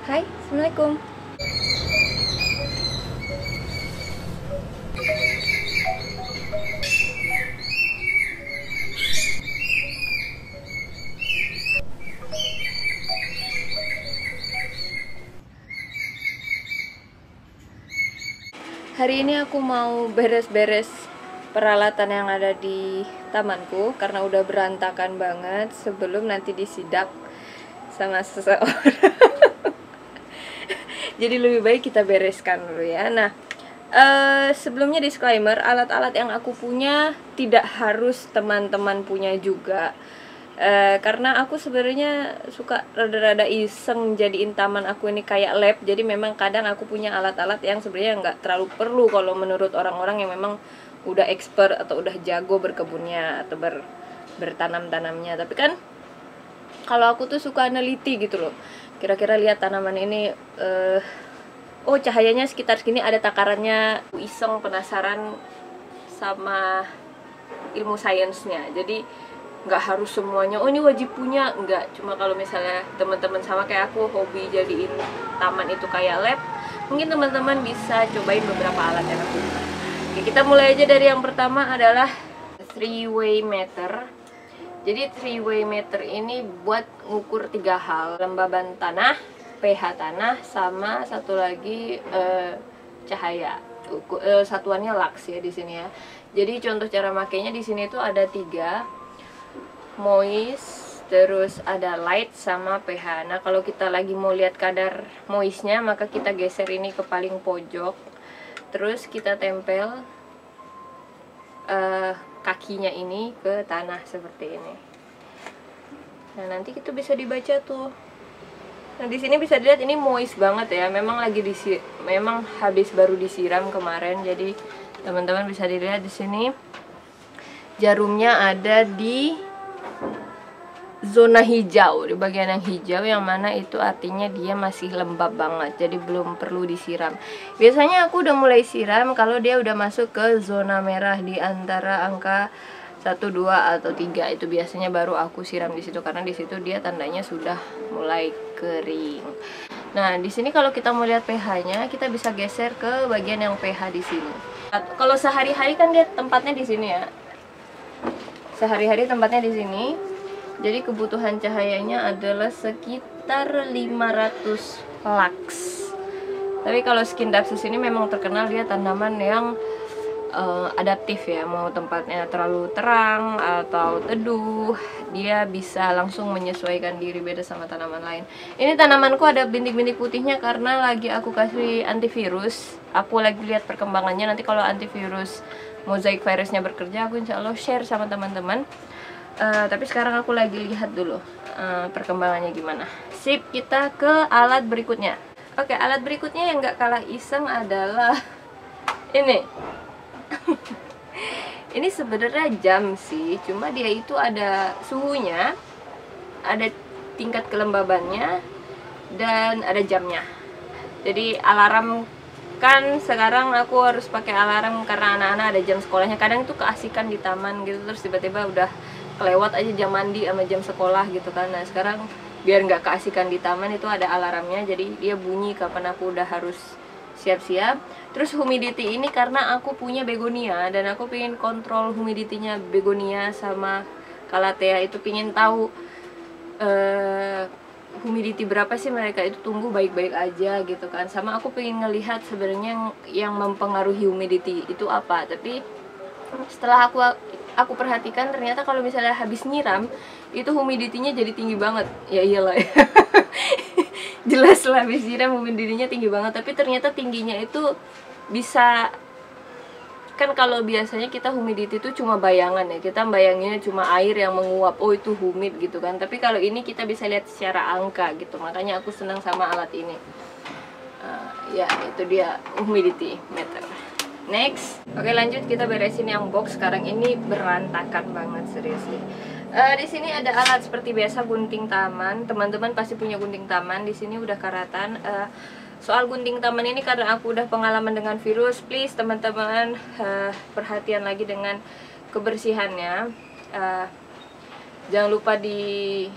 Hai, Assalamualaikum. Hari ini aku mau beres-beres peralatan yang ada di tamanku karena udah berantakan banget sebelum nanti disidak sama seseorang. Jadi lebih baik kita bereskan dulu ya. Nah, sebelumnya disclaimer, alat-alat yang aku punya tidak harus teman-teman punya juga. Karena aku sebenarnya suka rada-rada iseng jadiin taman aku ini kayak lab. Jadi memang kadang aku punya alat-alat yang sebenarnya nggak terlalu perlu kalau menurut orang-orang yang memang udah expert atau udah jago berkebunnya atau bertanam-tanamnya. Tapi kan kalau aku tuh suka neliti gitu loh. Kira-kira lihat tanaman ini oh cahayanya sekitar segini, ada takarannya. Iseng penasaran sama ilmu sainsnya. Jadi nggak harus semuanya oh ini wajib punya, nggak. Cuma kalau misalnya teman-teman sama kayak aku hobi jadiin taman itu kayak lab, mungkin teman-teman bisa cobain beberapa alat yang aku punya. Oke, kita mulai aja dari yang pertama adalah 3-way meter. Jadi 3-way meter ini buat ngukur 3 hal: kelembaban tanah, pH tanah, sama satu lagi cahaya. Satuannya lux ya di sini ya. Jadi contoh cara makainya di sini tuh ada 3: moist, terus ada light, sama pH. Nah, kalau kita lagi mau lihat kadar moistnya, maka kita geser ini ke paling pojok. Terus kita tempel kakinya ini ke tanah seperti ini. Nah, nanti itu bisa dibaca tuh. Nah, di sini bisa dilihat ini moist banget ya. Memang memang habis baru disiram kemarin. Jadi teman-teman bisa dilihat di sini jarumnya ada di zona hijau, di bagian yang hijau, yang mana itu artinya dia masih lembab banget, jadi belum perlu disiram. Biasanya aku udah mulai siram kalau dia udah masuk ke zona merah di antara angka 1, 2, atau 3. Itu biasanya baru aku siram di situ, karena di situ dia tandanya sudah mulai kering. Nah, di sini kalau kita mau lihat pH-nya, kita bisa geser ke bagian yang pH di sini. Kalau sehari-hari kan dia tempatnya di sini ya. Sehari-hari tempatnya di sini. Jadi kebutuhan cahayanya adalah sekitar 500 lux. Tapi kalau skin dapsus ini memang terkenal dia tanaman yang adaptif ya. Mau tempatnya terlalu terang atau teduh, dia bisa langsung menyesuaikan diri, beda sama tanaman lain. Ini tanamanku ada bintik-bintik putihnya karena lagi aku kasih antivirus. Aku lagi lihat perkembangannya. Nanti kalau antivirus mosaic virusnya bekerja, aku insya Allah share sama teman-teman. Tapi sekarang aku lagi lihat dulu perkembangannya gimana. Sip, kita ke alat berikutnya. Oke, alat berikutnya yang gak kalah iseng adalah ini. Ini sebenarnya jam sih, cuma dia itu ada suhunya, ada tingkat kelembabannya, dan ada jamnya. Jadi alarm, kan sekarang aku harus pakai alarm karena anak-anak ada jam sekolahnya. Kadang itu keasikan di taman gitu, terus tiba-tiba udah kelewat aja jam mandi sama jam sekolah gitu kan. Nah, sekarang biar nggak keasikan di taman, itu ada alarmnya, jadi dia bunyi kapan aku udah harus siap-siap. Terus humidity ini karena aku punya begonia dan aku pengen kontrol humidity-nya begonia sama calathea, itu pengen tahu humidity berapa sih mereka itu tumbuh baik-baik aja gitu kan. Sama aku pengen ngelihat sebenarnya yang mempengaruhi humidity itu apa. Tapi setelah aku perhatikan, ternyata kalau misalnya habis nyiram itu humidity-nya jadi tinggi banget. Ya iyalah ya. Jelas lah, habis nyiram humidity-nya tinggi banget. Tapi ternyata tingginya itu bisa, kan kalau biasanya kita humidity itu cuma bayangan ya, kita bayanginnya cuma air yang menguap, oh itu humid gitu kan. Tapi kalau ini kita bisa lihat secara angka gitu, makanya aku senang sama alat ini. Ya itu dia humidity meter. Next, oke lanjut, kita beresin yang box. Sekarang ini berantakan banget, seriously. Di sini ada alat seperti biasa, gunting taman. Teman-teman pasti punya gunting taman. Di sini udah karatan. Soal gunting taman ini karena aku udah pengalaman dengan virus, please teman-teman perhatian lagi dengan kebersihannya. Jangan lupa di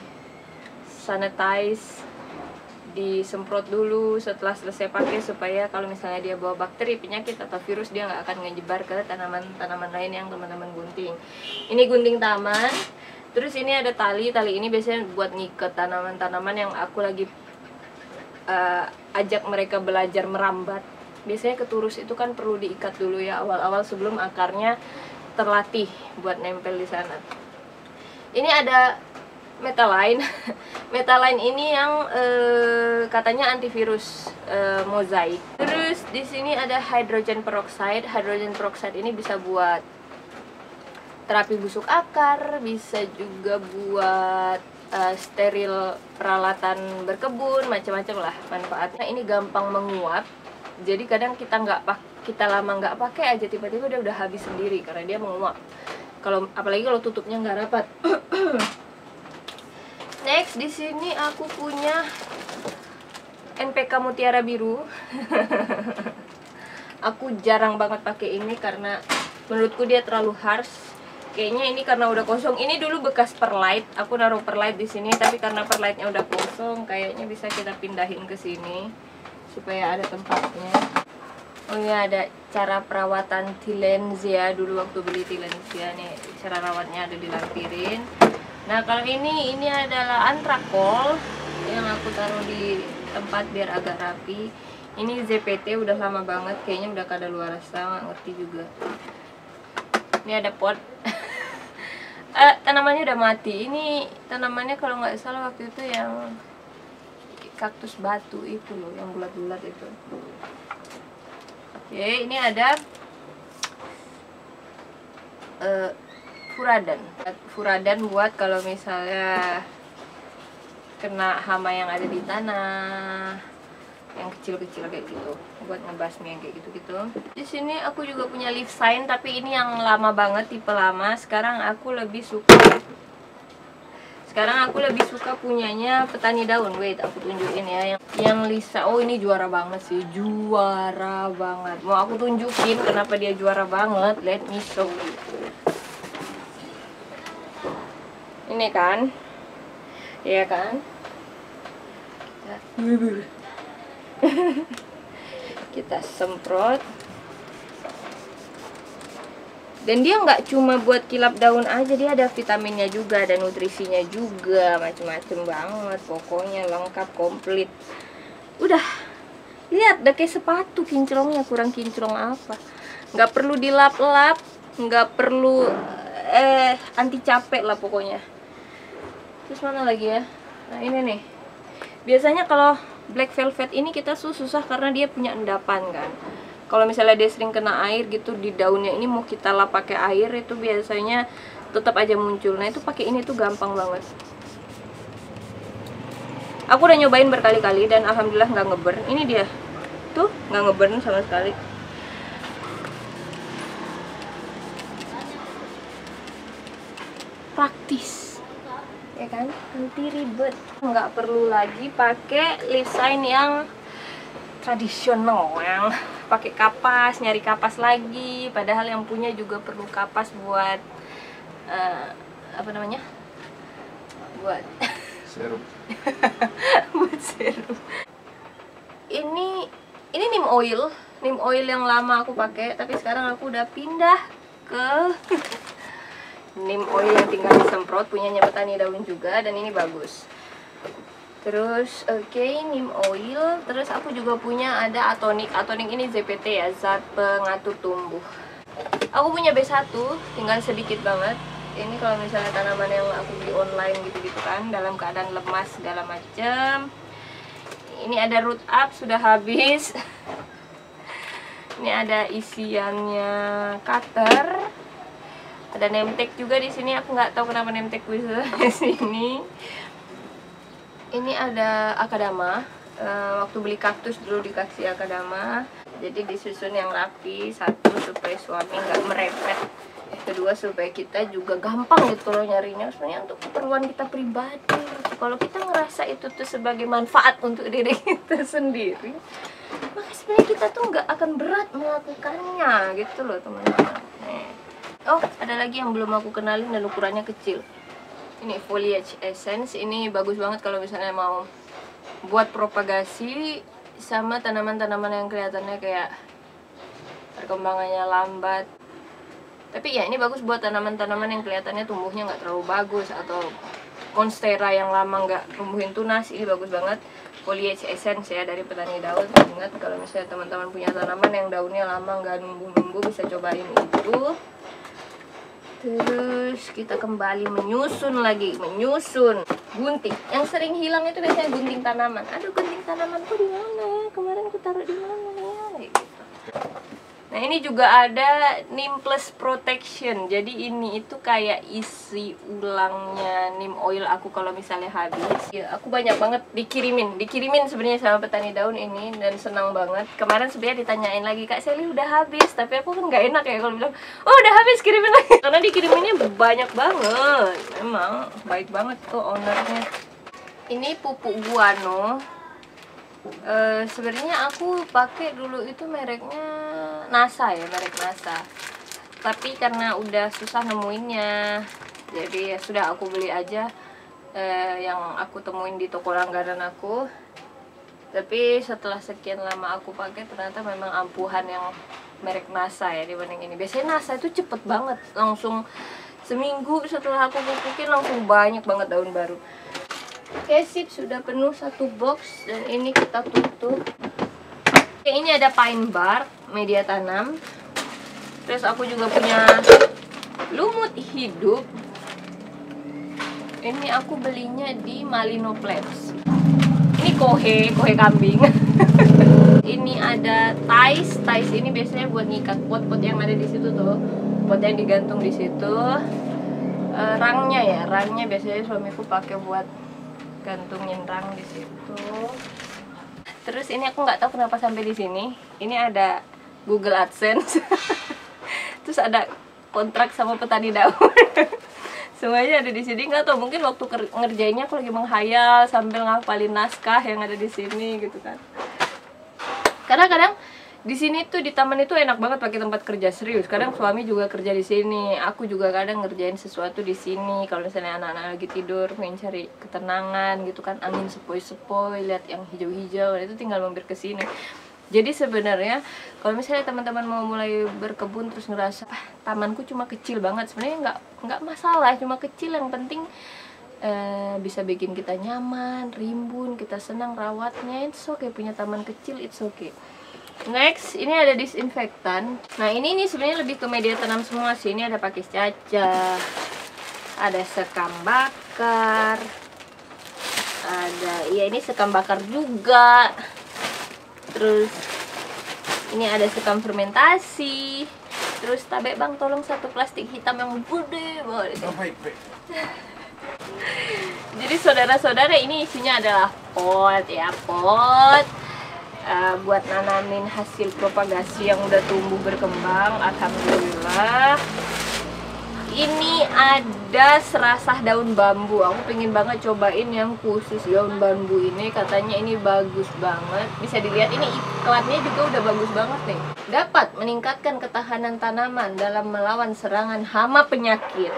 sanitize disemprot dulu setelah selesai pakai, supaya kalau misalnya dia bawa bakteri, penyakit atau virus, dia nggak akan ngejebar ke tanaman-tanaman lain yang teman-teman gunting. Ini gunting taman. Terus ini ada tali ini biasanya buat ngikat tanaman-tanaman yang aku lagi ajak mereka belajar merambat. Biasanya keturus itu kan perlu diikat dulu ya awal-awal sebelum akarnya terlatih buat nempel di sana. Ini ada Metaline. Metaline ini yang katanya antivirus mozaik. Terus di sini ada hydrogen peroxide. Hydrogen peroxide ini bisa buat terapi busuk akar, bisa juga buat steril peralatan berkebun, macam-macam lah manfaatnya. Ini gampang menguap. Jadi kadang kita lama nggak pakai aja, tiba-tiba dia udah habis sendiri karena dia menguap. Apalagi kalau tutupnya nggak rapat. Next, di sini aku punya NPK Mutiara Biru. Aku jarang banget pakai ini karena menurutku dia terlalu harsh. Kayaknya ini karena udah kosong. Ini dulu bekas perlite. Aku naruh perlite di sini, tapi karena perlite-nya udah kosong, kayaknya bisa kita pindahin ke sini supaya ada tempatnya. Oh ya, ada cara perawatan Tillandsia dulu waktu beli Tillandsia nih. Cara rawatnya ada dilampirin. Nah, kalau ini adalah antrakol yang aku taruh di tempat biar agak rapi. Ini ZPT udah lama banget, kayaknya udah kadaluarsa, nggak ngerti juga. Ini ada pot. Tanamannya udah mati. Ini tanamannya kalau nggak salah waktu itu yang kaktus batu itu loh, yang bulat-bulat itu. Oke, ini ada furadan buat kalau misalnya kena hama yang ada di tanah, yang kecil-kecil kayak gitu, buat ngebasmi yang kayak gitu-gitu. Di sini aku juga punya leaf sign, tapi ini yang lama banget, tipe lama. Sekarang aku lebih suka punyanya petani daun. Wait, aku tunjukin ya yang Lisa. Oh, ini juara banget sih, juara banget. Mau aku tunjukin kenapa dia juara banget. Let me show you. Ini kan, iya kan? Kita semprot. Dan dia nggak cuma buat kilap daun aja, dia ada vitaminnya juga, ada nutrisinya juga, macem-macem banget. Pokoknya lengkap, komplit. Udah, lihat, udah kayak sepatu kinclongnya, kurang kinclong apa. Nggak perlu dilap-lap, nggak perlu anti capek lah pokoknya. Terus mana lagi ya? Nah, ini nih. Biasanya kalau black velvet ini kita susah karena dia punya endapan kan. Kalau misalnya dia sering kena air gitu di daunnya ini, mau kita lap pakai air itu biasanya tetap aja muncul. Nah, itu pakai ini tuh gampang banget. Aku udah nyobain berkali-kali dan alhamdulillah nggak ngeburn. Ini dia. Tuh, nggak ngeburn sama sekali. Praktis. Ya kan, nanti ribet, nggak perlu lagi pakai leaf sign yang tradisional, yang pakai kapas, nyari kapas lagi, padahal yang punya juga perlu kapas buat apa namanya, buat serum. buat serum. Ini neem oil yang lama aku pakai, tapi sekarang aku udah pindah ke neem oil yang tinggal disemprot, punyanya petani daun juga, dan ini bagus. Terus neem oil. Terus aku juga punya ada atonik. Atonik ini ZPT ya, zat pengatur tumbuh. Aku punya B1, tinggal sedikit banget. Ini kalau misalnya tanaman yang aku beli online gitu-gitu kan, dalam keadaan lemas segala macem. Ini ada root up, sudah habis. Ini ada isiannya cutter. Ada nemtek juga di sini. Aku nggak tahu kenapa nemtek bisa di sini. Ini ada akadama. Waktu beli kaktus dulu dikasih akadama. Jadi disusun yang rapi. Satu, supaya suami nggak merepet. Kedua, supaya kita juga gampang gitu loh nyarinya. Sebenarnya untuk keperluan kita pribadi. Kalau kita ngerasa itu tuh sebagai manfaat untuk diri kita sendiri, maka sebenarnya kita tuh nggak akan berat melakukannya gitu loh teman-teman. Oh, ada lagi yang belum aku kenalin dan ukurannya kecil. Ini foliage essence. Ini bagus banget kalau misalnya mau buat propagasi sama tanaman-tanaman yang kelihatannya kayak perkembangannya lambat. Tapi ya ini bagus buat tanaman-tanaman yang kelihatannya tumbuhnya nggak terlalu bagus, atau monstera yang lama nggak tumbuhin tunas. Ini bagus banget. Foliage Essence ya, dari Petani Daun. Ingat kalau misalnya teman-teman punya tanaman yang daunnya lama nggak numbuh-numbuh, bisa cobain itu. Terus kita kembali menyusun lagi, menyusun gunting. Yang sering hilang itu biasanya gunting tanaman. Aduh, gunting tanamanku di mana ya? Kemarin aku taruh di mana ya? Gitu. Nah, ini juga ada Neem Plus Protection. Jadi ini itu kayak isi ulangnya neem oil aku kalau misalnya habis. Ya, aku banyak banget dikirimin sebenarnya sama Petani Daun ini, dan senang banget. Kemarin sebenarnya ditanyain lagi, Kak Sally udah habis, tapi aku kan nggak enak ya kalau bilang, oh udah habis kirimin lagi. Karena dikiriminnya banyak banget. Memang baik banget tuh ownernya. Ini pupuk guano. Sebenarnya aku pakai dulu itu mereknya NASA ya, merek NASA. Tapi karena udah susah nemuinnya, jadi ya sudah aku beli aja yang aku temuin di toko langganan aku. Tapi setelah sekian lama aku pakai, ternyata memang ampuhan yang merek NASA ya dibanding ini. Biasanya NASA itu cepet banget, langsung seminggu setelah aku pupukin langsung banyak banget daun baru. Oke, sip, sudah penuh satu box, dan ini kita tutup. Oke, ini ada pine bark, media tanam. Terus aku juga punya lumut hidup. Ini aku belinya di Malino Plants. Ini kohe kambing. Ini ada tais ini biasanya buat ngikat pot-pot yang ada di situ tuh. Pot yang digantung di situ. Rangnya biasanya suamiku pakai buat gantungin rang di situ. Terus ini aku nggak tahu kenapa sampai di sini. Ini ada Google AdSense. Terus ada kontrak sama Petani Daun. Semuanya ada di sini. Nggak tahu, mungkin waktu ngerjainnya aku lagi menghayal sambil ngapalin naskah yang ada di sini gitu kan. Karena kadang di sini tuh di taman itu enak banget pakai tempat kerja, serius. Kadang suami juga kerja di sini, aku juga kadang ngerjain sesuatu di sini. Kalau misalnya anak-anak lagi tidur, pengen cari ketenangan gitu kan, angin sepoi-sepoi, lihat yang hijau-hijau, itu tinggal mampir ke sini. Jadi sebenarnya kalau misalnya teman-teman mau mulai berkebun terus ngerasa tamanku cuma kecil banget, sebenarnya nggak masalah, cuma kecil, yang penting bisa bikin kita nyaman, rimbun, kita senang rawatnya. It's okay, punya taman kecil, it's okay. Next, ini ada disinfektan. Nah, ini sebenarnya lebih ke media tanam semua sih. Ini ada pakis cacah, ada sekam bakar, ada, ya ini sekam bakar juga. Terus ini ada sekam fermentasi. Terus tabe bang, tolong satu plastik hitam yang gede banget. Jadi saudara-saudara, ini isinya adalah pot ya, pot. Buat nanamin hasil propagasi yang udah tumbuh berkembang, alhamdulillah. Ini ada serasah daun bambu. Aku pengen banget cobain yang khusus daun bambu ini. Katanya ini bagus banget. Bisa dilihat, ini iklannya juga udah bagus banget nih. Dapat meningkatkan ketahanan tanaman dalam melawan serangan hama penyakit.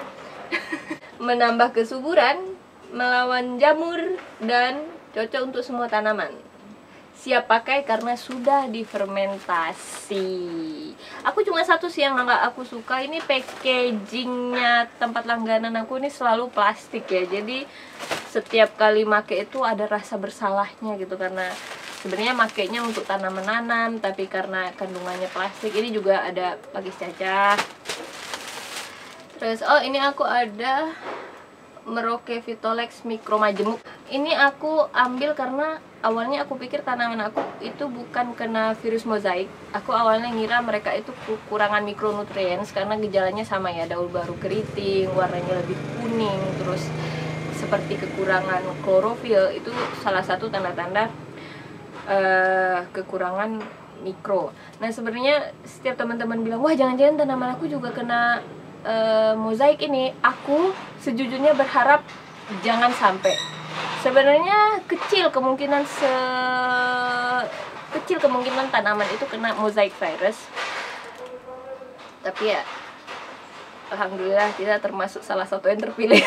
Menambah kesuburan, melawan jamur, dan cocok untuk semua tanaman. Siap pakai karena sudah difermentasi. Aku cuma satu sih yang nggak aku suka, ini packagingnya tempat langganan aku ini selalu plastik ya. Jadi setiap kali make itu ada rasa bersalahnya gitu, karena sebenarnya makainya untuk tanaman menanam, tapi karena kandungannya plastik. Ini juga ada pakis cacah. Terus ini aku ada Merauke Vitolex Micro Majemuk. Ini aku ambil karena awalnya aku pikir tanaman aku itu bukan kena virus mozaik. Aku awalnya ngira mereka itu kekurangan mikronutrien, karena gejalanya sama ya, daun baru keriting, warnanya lebih kuning, terus seperti kekurangan klorofil. Itu salah satu tanda-tanda kekurangan mikro. Nah, sebenarnya setiap teman-teman bilang, wah jangan-jangan tanaman aku juga kena mozaik ini. Aku sejujurnya berharap jangan sampai. Sebenarnya kecil kemungkinan tanaman itu kena mozaik virus. Tapi ya alhamdulillah kita termasuk salah satu yang terpilih.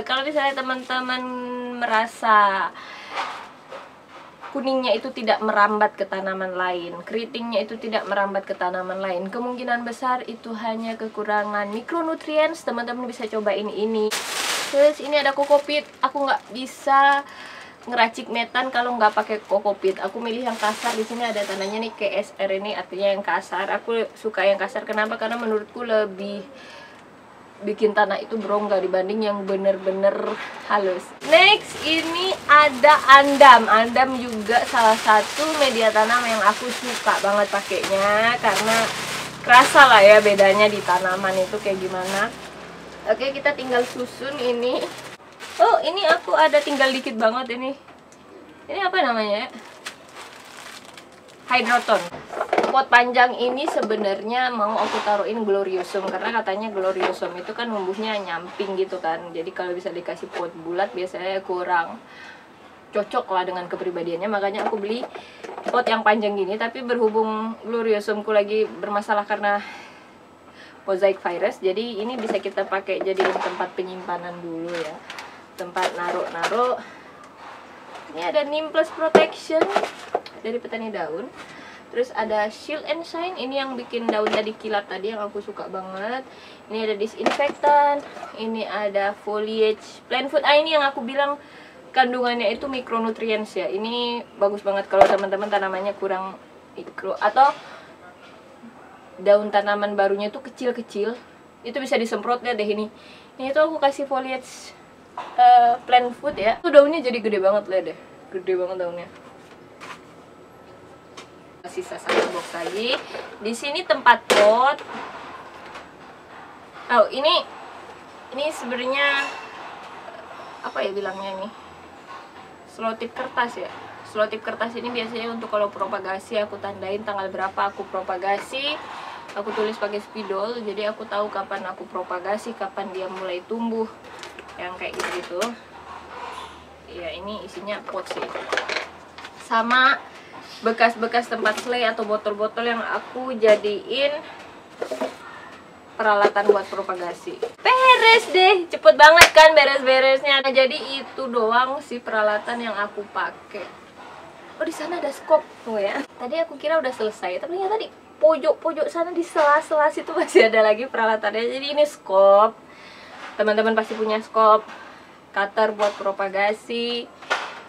Kalau misalnya teman-teman merasa kuningnya itu tidak merambat ke tanaman lain, keritingnya itu tidak merambat ke tanaman lain, kemungkinan besar itu hanya kekurangan mikronutrien. Teman-teman bisa cobain ini. Terus ini ada kokopit. Aku nggak bisa ngeracik metan kalau nggak pakai kokopit. Aku milih yang kasar. Di sini ada tandanya nih KSR, ini artinya yang kasar. Aku suka yang kasar. Kenapa? Karena menurutku lebih bikin tanah itu berongga dibanding yang bener-bener halus. Next, ini ada andam. Andam juga salah satu media tanam yang aku suka banget pakainya, karena kerasa lah ya bedanya di tanaman itu kayak gimana. Oke, kita tinggal susun ini. Oh, ini aku ada tinggal dikit banget ini. Ini apa namanya ya? Hydroton. Pot panjang ini sebenarnya mau aku taruhin gloriosum, karena katanya gloriosum itu kan numbuhnya nyamping gitu kan. Jadi kalau bisa dikasih pot bulat biasanya kurang cocok lah dengan kepribadiannya. Makanya aku beli pot yang panjang gini. Tapi berhubung gloriosumku lagi bermasalah karena mosaic virus, jadi ini bisa kita pakai jadi tempat penyimpanan dulu ya, tempat naruh-naruh. Ini ada Neem Plus Protection dari Petani Daun. Terus ada Shield and Shine, ini yang bikin daun tadi kilat tadi yang aku suka banget. Ini ada disinfektan, ini ada foliage plant food. Ini yang aku bilang kandungannya itu mikronutrients ya. Ini bagus banget kalau teman-teman tanamannya kurang mikro, atau daun tanaman barunya itu kecil-kecil. Itu bisa disemprot, lihat deh ini. Ini tuh aku kasih foliage plant food ya. Tuh daunnya jadi gede banget, lihat deh. Gede banget daunnya. Sisa satu box lagi. Di sini tempat pot. Oh, ini sebenarnya apa ya bilangnya ini? Selotip kertas ya. Selotip kertas ini biasanya untuk kalau propagasi aku tandain tanggal berapa aku propagasi. Aku tulis pakai spidol, jadi aku tahu kapan aku propagasi, kapan dia mulai tumbuh. Yang kayak gitu-gitu. Ya, ini isinya pot sih. Sama bekas-bekas tempat selai atau botol-botol yang aku jadiin peralatan buat propagasi. Beres deh, cepet banget kan beres-beresnya. Nah, jadi itu doang sih peralatan yang aku pakai. Oh, di sana ada skop tuh ya. Tadi aku kira udah selesai, tapi ternyata di pojok-pojok sana di sela-sela situ masih ada lagi peralatannya. Jadi ini skop. Teman-teman pasti punya skop. Cutter buat propagasi.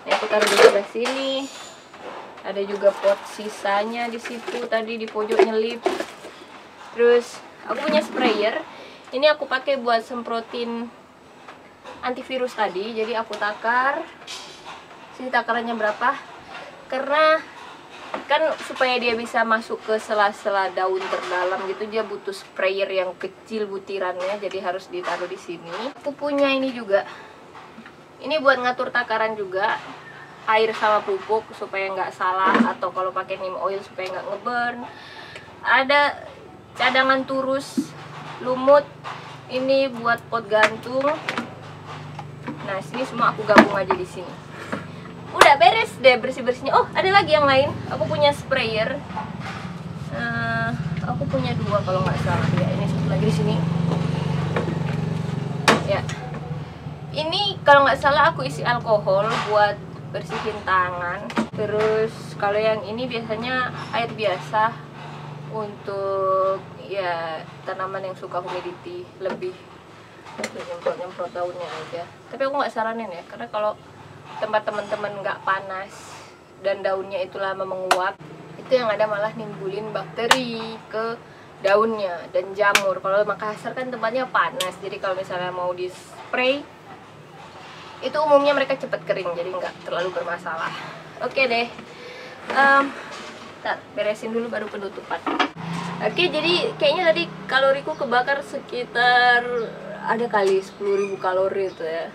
Ini aku taruh di sebelah sini. Ada juga pot sisanya di situ tadi di pojok nyelip. Terus aku punya sprayer. Ini aku pakai buat semprotin antivirus tadi. Jadi aku takar. Sini takarannya berapa? Karena kan supaya dia bisa masuk ke sela-sela daun terdalam gitu, dia butuh sprayer yang kecil butirannya. Jadi harus ditaruh di sini. Aku punya ini juga. Ini buat ngatur takaran juga. Air sama pupuk supaya nggak salah, atau kalau pakai neem oil supaya nggak ngeburn. Ada cadangan turus lumut, ini buat pot gantung. Nah, sini semua aku gabung aja di sini. Udah beres deh bersih-bersihnya. Oh, ada lagi yang lain. Aku punya sprayer. Aku punya 2 kalau nggak salah ya. Ini satu lagi di sini. Ya. Ini kalau nggak salah aku isi alkohol buat bersihin tangan. Terus kalau yang ini biasanya air biasa untuk ya tanaman yang suka humidity lebih, nyemprot daunnya aja. Tapi aku nggak saranin ya, karena kalau tempat teman-teman nggak panas dan daunnya itu lama menguap, itu yang ada malah nimbulin bakteri ke daunnya dan jamur. Kalau Makassar kan tempatnya panas, jadi kalau misalnya mau di spray itu umumnya mereka cepat kering, jadi nggak terlalu bermasalah. Oke deh, ntar beresin dulu baru penutupan. Oke, jadi kayaknya tadi kaloriku kebakar sekitar ada kali 10.000 kalori itu ya.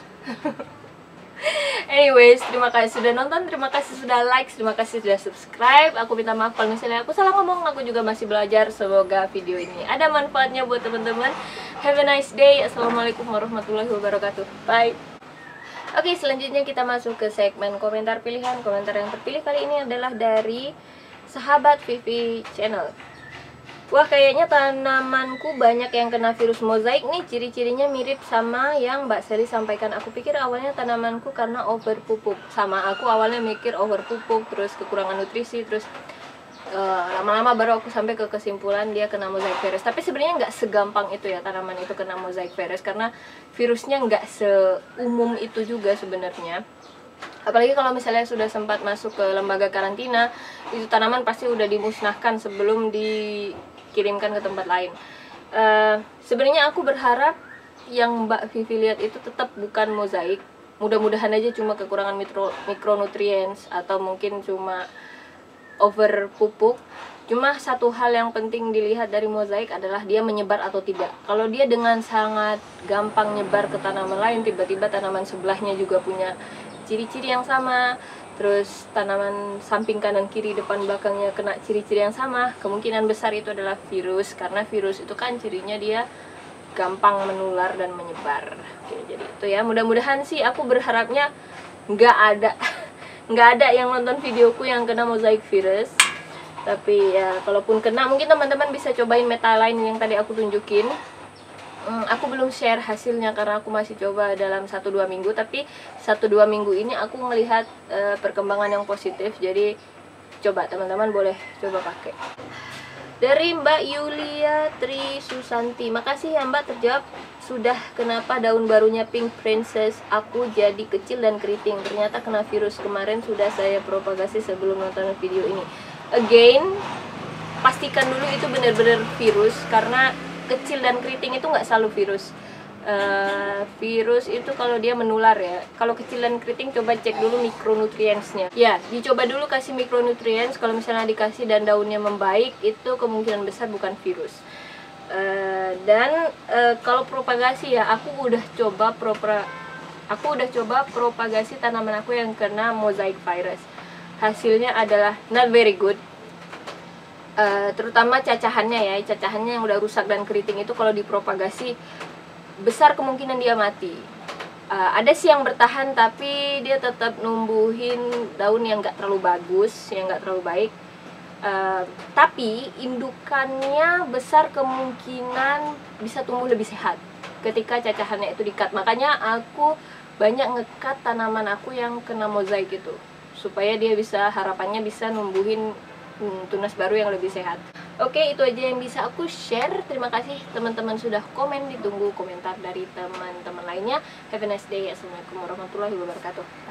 Anyways, terima kasih sudah nonton, terima kasih sudah like, terima kasih sudah subscribe. Aku minta maaf kalau misalnya aku salah ngomong, aku juga masih belajar. Semoga video ini ada manfaatnya buat teman-teman. Have a nice day. Assalamualaikum warahmatullahi wabarakatuh. Bye. Oke, selanjutnya kita masuk ke segmen komentar pilihan. Komentar yang terpilih kali ini adalah dari sahabat Vivi Channel. Wah, kayaknya tanamanku banyak yang kena virus mozaik nih. Ciri-cirinya mirip sama yang Mbak Seli sampaikan. Aku pikir awalnya tanamanku karena over pupuk. Sama aku awalnya mikir over pupuk, terus kekurangan nutrisi, terus lama-lama baru aku sampai ke kesimpulan dia kena mosaic virus. Tapi sebenarnya nggak segampang itu ya tanaman itu kena mosaic virus, karena virusnya nggak seumum itu juga sebenarnya. Apalagi kalau misalnya sudah sempat masuk ke lembaga karantina, itu tanaman pasti udah dimusnahkan sebelum dikirimkan ke tempat lain. Sebenarnya aku berharap yang Mbak Vivi lihat itu tetap bukan mozaik. Mudah-mudahan aja cuma kekurangan mikronutrients atau mungkin cuma over pupuk. Cuma satu hal yang penting dilihat dari mozaik adalah dia menyebar atau tidak. Kalau dia dengan sangat gampang nyebar ke tanaman lain, tiba-tiba tanaman sebelahnya juga punya ciri-ciri yang sama, terus tanaman samping kanan kiri depan belakangnya kena ciri-ciri yang sama, kemungkinan besar itu adalah virus, karena virus itu kan cirinya dia gampang menular dan menyebar. Oke, jadi itu ya, mudah-mudahan sih, aku berharapnya nggak ada yang nonton videoku yang kena mosaic virus. Tapi ya kalaupun kena, mungkin teman-teman bisa cobain Metaline yang tadi aku tunjukin. Aku belum share hasilnya karena aku masih coba dalam 1-2 minggu, tapi 1-2 minggu ini aku melihat perkembangan yang positif. Jadi coba teman-teman boleh coba pakai. Dari Mbak Yulia Tri Susanti, makasih ya Mbak, terjawab sudah kenapa daun barunya Pink Princess aku jadi kecil dan keriting. Ternyata kena virus, kemarin sudah saya propagasi sebelum nonton video ini. Again, pastikan dulu itu benar-benar virus, karena kecil dan keriting itu nggak selalu virus. Virus itu kalau dia menular ya. Kalau kecil dan keriting coba cek dulu mikronutriensnya. Ya, dicoba dulu kasih mikronutrients. Kalau misalnya dikasih dan daunnya membaik, itu kemungkinan besar bukan virus. Kalau propagasi ya, aku udah coba propagasi tanaman aku yang kena mosaic virus. Hasilnya adalah not very good. Terutama cacahannya ya, cacahannya yang udah rusak dan keriting itu kalau dipropagasi besar kemungkinan dia mati. Ada sih yang bertahan tapi dia tetap numbuhin daun yang nggak terlalu bagus, yang nggak terlalu baik. Tapi indukannya besar kemungkinan bisa tumbuh lebih sehat ketika cacahannya itu di-cut. Makanya aku banyak nge-cut tanaman aku yang kena mozaik itu, supaya dia bisa, harapannya bisa numbuhin tunas baru yang lebih sehat. Oke, itu aja yang bisa aku share. Terima kasih teman-teman sudah komen. Ditunggu komentar dari teman-teman lainnya. Have a nice day. Assalamualaikum warahmatullahi wabarakatuh.